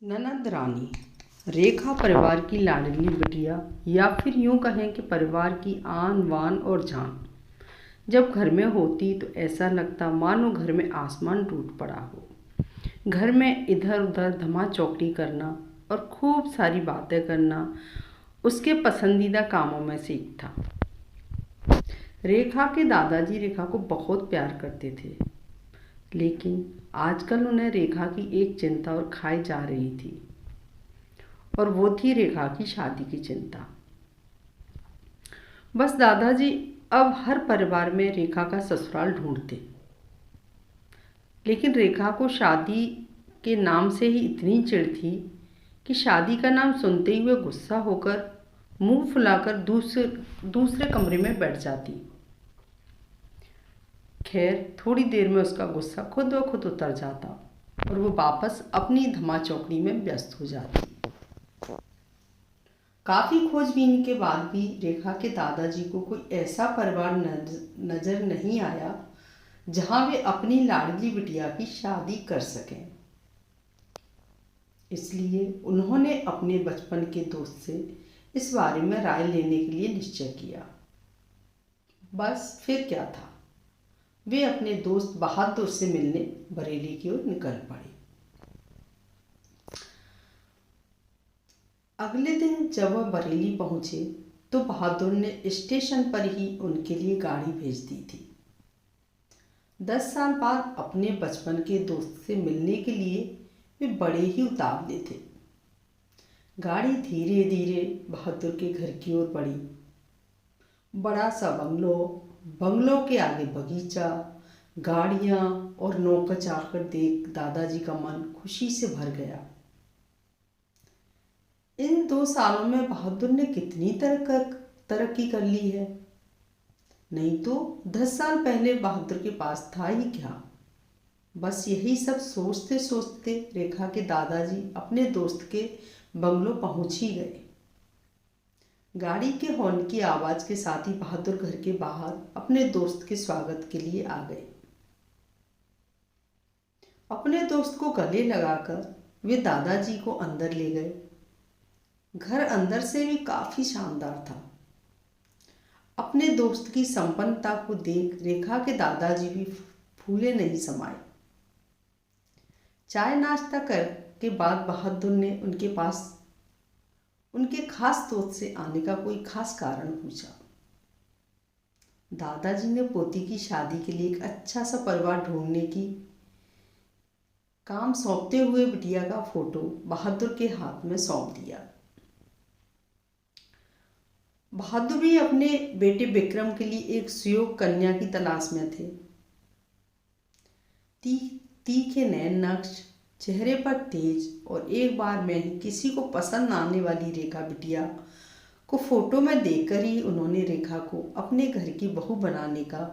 ननद रानी रेखा परिवार की लाडली बिटिया, या फिर यूं कहें कि परिवार की आन बान और जान। जब घर में होती तो ऐसा लगता मानो घर में आसमान टूट पड़ा हो। घर में इधर उधर धमा चौकड़ी करना और खूब सारी बातें करना उसके पसंदीदा कामों में से एक था। रेखा के दादाजी रेखा को बहुत प्यार करते थे, लेकिन आजकल उन्हें रेखा की एक चिंता और खाई जा रही थी, और वो थी रेखा की शादी की चिंता। बस दादाजी अब हर परिवार में रेखा का ससुराल ढूंढते, लेकिन रेखा को शादी के नाम से ही इतनी चिढ़ थी कि शादी का नाम सुनते ही वह गुस्सा होकर मुंह फुलाकर दूसरे कमरे में बैठ जाती। खैर, थोड़ी देर में उसका गुस्सा खुद ब खुद उतर जाता और वो वापस अपनी धमा चौकड़ी में व्यस्त हो जाती। काफ़ी खोजबीन के बाद भी रेखा के दादाजी को कोई ऐसा परिवार नजर नहीं आया जहां वे अपनी लाडली बिटिया की शादी कर सकें। इसलिए उन्होंने अपने बचपन के दोस्त से इस बारे में राय लेने के लिए निश्चय किया। बस फिर क्या था, वे अपने दोस्त बहादुर से मिलने बरेली की ओर निकल पड़े। अगले दिन जब वह बरेली पहुंचे तो बहादुर ने स्टेशन पर ही उनके लिए गाड़ी भेज दी थी। 10 साल बाद अपने बचपन के दोस्त से मिलने के लिए वे बड़े ही उतावले थे। गाड़ी धीरे धीरे बहादुर के घर की ओर बढ़ी। बड़ा सा बंगलो, बंगलों के आगे बगीचा, गाड़ियां और नौका चाकर देख दादाजी का मन खुशी से भर गया। इन 2 सालों में बहादुर ने कितनी तरक्की कर ली है। नहीं तो 10 साल पहले बहादुर के पास था ही क्या। बस यही सब सोचते सोचते रेखा के दादाजी अपने दोस्त के बंगलो पहुंच ही गए। गाड़ी के हॉर्न की आवाज के साथ ही बहादुर घर के बाहर अपने दोस्त के स्वागत के लिए आ गए। अपने दोस्त को गले लगाकर वे दादाजी को अंदर ले गए। घर अंदर से भी काफी शानदार था। अपने दोस्त की संपन्नता को देख रेखा के दादाजी भी फूले नहीं समाये। चाय नाश्ता कर के बाद बहादुर ने उनके पास उनके खास दोस्त से आने का कोई खास कारण पूछा। दादाजी ने पोती की शादी के लिए एक अच्छा सा परिवार ढूंढने की काम सौंपते हुए बिटिया का फोटो बहादुर के हाथ में सौंप दिया। बहादुर भी अपने बेटे विक्रम के लिए एक सुयोग कन्या की तलाश में थे। तीखे नैन नक्श, चेहरे पर तेज और एक बार में ही किसी को पसंद आने वाली रेखा बिटिया को फोटो में देखकर ही उन्होंने रेखा को अपने घर की बहू बनाने का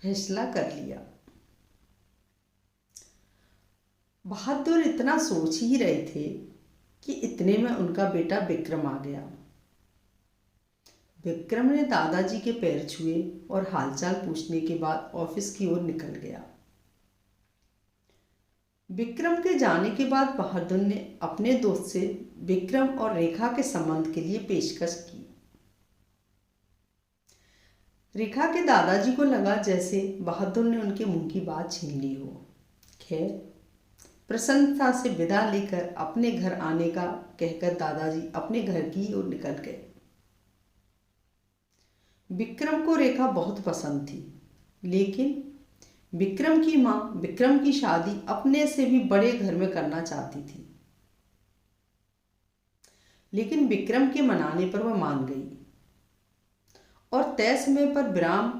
फैसला कर लिया। बहादुर इतना सोच ही रहे थे कि इतने में उनका बेटा विक्रम आ गया। विक्रम ने दादाजी के पैर छुए और हालचाल पूछने के बाद ऑफिस की ओर निकल गया। विक्रम के जाने के बाद बहादुर ने अपने दोस्त से विक्रम और रेखा के संबंध के लिए पेशकश की। रेखा के दादाजी को लगा जैसे बहादुर ने उनके मुंह की बात छीन ली हो। खैर, प्रसन्नता से विदा लेकर अपने घर आने का कहकर दादाजी अपने घर की ओर निकल गए। विक्रम को रेखा बहुत पसंद थी, लेकिन विक्रम की माँ विक्रम की शादी अपने से भी बड़े घर में करना चाहती थी। लेकिन विक्रम के मनाने पर वह मान गई और तय समय पर विराम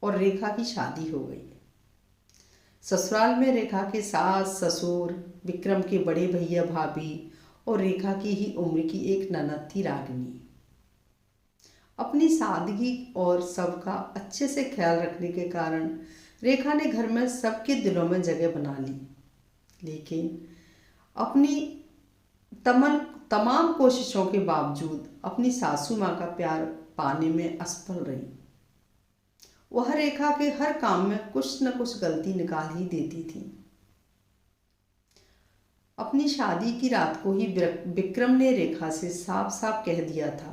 और रेखा की शादी हो गई। ससुराल में रेखा के सास ससुर, विक्रम के बड़े भैया भाभी और रेखा की ही उम्र की एक ननद थी रागिनी। अपनी सादगी और सबका अच्छे से ख्याल रखने के कारण रेखा ने घर में सबके दिलों में जगह बना ली, लेकिन अपनी तमाम कोशिशों के बावजूद अपनी सासू माँ का प्यार पाने में असफल रही। वह रेखा के हर काम में कुछ न कुछ गलती निकाल ही देती थी। अपनी शादी की रात को ही विक्रम ने रेखा से साफ साफ कह दिया था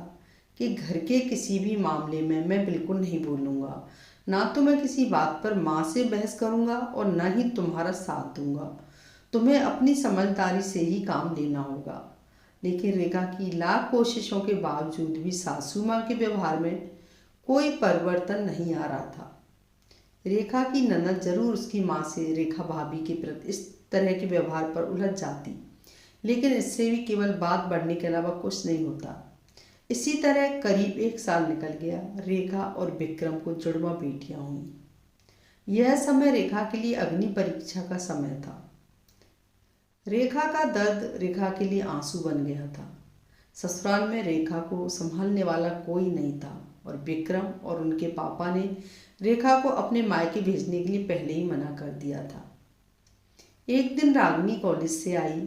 कि घर के किसी भी मामले में मैं बिल्कुल नहीं बोलूँगा, ना तो मैं किसी बात पर माँ से बहस करूँगा और न ही तुम्हारा साथ दूंगा। तुम्हें अपनी समझदारी से ही काम लेना होगा। लेकिन रेखा की लाख कोशिशों के बावजूद भी सासू माँ के व्यवहार में कोई परिवर्तन नहीं आ रहा था। रेखा की ननद जरूर उसकी माँ से रेखा भाभी के प्रति इस तरह के व्यवहार पर उलझ जाती, लेकिन इससे भी केवल बात बढ़ने के अलावा कुछ नहीं होता। इसी तरह करीब 1 साल निकल गया। रेखा और विक्रम को जुड़वा बेटियां हुई। यह समय रेखा के लिए अग्नि परीक्षा का समय था। रेखा का दर्द रेखा के लिए आंसू बन गया था। ससुराल में रेखा को संभालने वाला कोई नहीं था और विक्रम और उनके पापा ने रेखा को अपने मायके भेजने के लिए पहले ही मना कर दिया था। एक दिन रागिनी कॉलेज से आई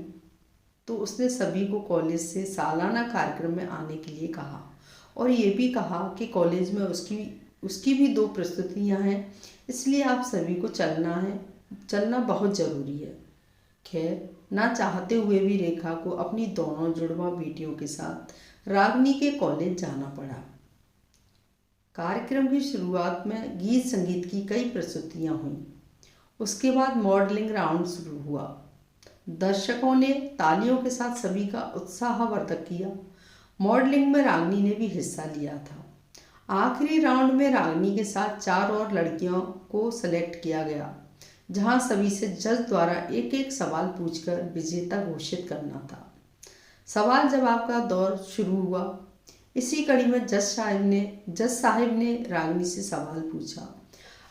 तो उसने सभी को कॉलेज से सालाना कार्यक्रम में आने के लिए कहा और ये भी कहा कि कॉलेज में उसकी भी 2 प्रस्तुतियां हैं, इसलिए आप सभी को चलना बहुत ज़रूरी है। खैर, ना चाहते हुए भी रेखा को अपनी दोनों जुड़वा बेटियों के साथ रागिनी के कॉलेज जाना पड़ा। कार्यक्रम की शुरुआत में गीत संगीत की कई प्रस्तुतियां हुईं। उसके बाद मॉडलिंग राउंड शुरू हुआ। दर्शकों ने तालियों के साथ सभी का उत्साहवर्धक किया। मॉडलिंग में रागिनी ने भी हिस्सा लिया था। आखिरी राउंड में रागिनी के साथ 4 और लड़कियों को सेलेक्ट किया गया, जहां सभी से जज द्वारा एक एक सवाल पूछकर विजेता घोषित करना था। सवाल जवाब का दौर शुरू हुआ। इसी कड़ी में जज साहिब ने रागिनी से सवाल पूछा,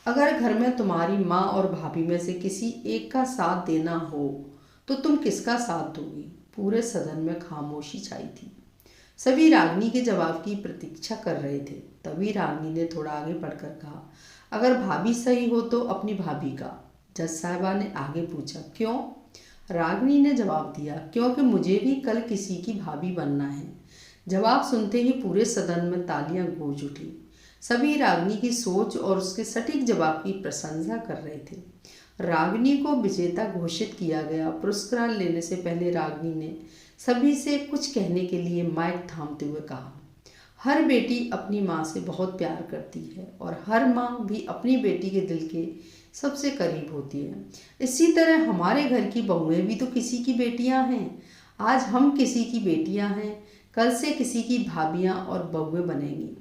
अगर घर में तुम्हारी माँ और भाभी में से किसी एक का साथ देना हो तो तुम किसका साथ दोगी? पूरे सदन में खामोशी छाई थी। सभी रागिनी के जवाब की प्रतीक्षा कर रहे थे। तभी रागिनी ने थोड़ा आगे बढ़कर कहा, अगर भाभी सही हो तो अपनी भाभी का। जज साहिबा ने आगे पूछा, क्यों? रागिनी ने जवाब दिया, क्योंकि मुझे भी कल किसी की भाभी बनना है। जवाब सुनते ही पूरे सदन में तालियां गूंज उठी। सभी रागिनी की सोच और उसके सटीक जवाब की प्रशंसा कर रहे थे। रागिनी को विजेता घोषित किया गया। पुरस्कार लेने से पहले रागिनी ने सभी से कुछ कहने के लिए माइक थामते हुए कहा, हर बेटी अपनी माँ से बहुत प्यार करती है और हर माँ भी अपनी बेटी के दिल के सबसे करीब होती है। इसी तरह हमारे घर की बहुएं भी तो किसी की बेटियां हैं। आज हम किसी की बेटियां हैं, कल से किसी की भाभियां और बहुएं बनेंगी।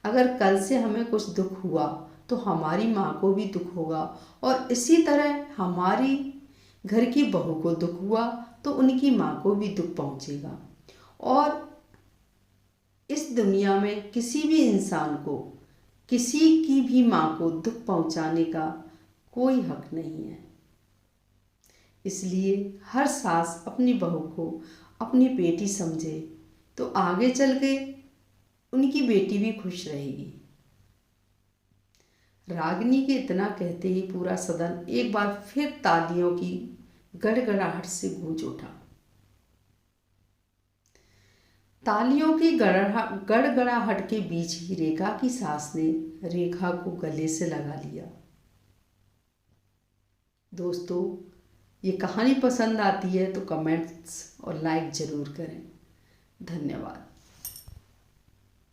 अगर कल से हमें कुछ दुख हुआ तो हमारी माँ को भी दुख होगा और इसी तरह हमारी घर की बहू को दुख हुआ तो उनकी माँ को भी दुख पहुँचेगा। और इस दुनिया में किसी भी इंसान को किसी की भी माँ को दुख पहुँचाने का कोई हक नहीं है। इसलिए हर सास अपनी बहू को अपनी बेटी समझे तो आगे चल के उनकी बेटी भी खुश रहेगी। रागिनी के इतना कहते ही पूरा सदन एक बार फिर तालियों की गड़गड़ाहट से गूंज उठा। तालियों की गड़गड़ाहट के बीच ही रेखा की सास ने रेखा को गले से लगा लिया। दोस्तों, ये कहानी पसंद आती है तो कमेंट्स और लाइक ज़रूर करें। धन्यवाद।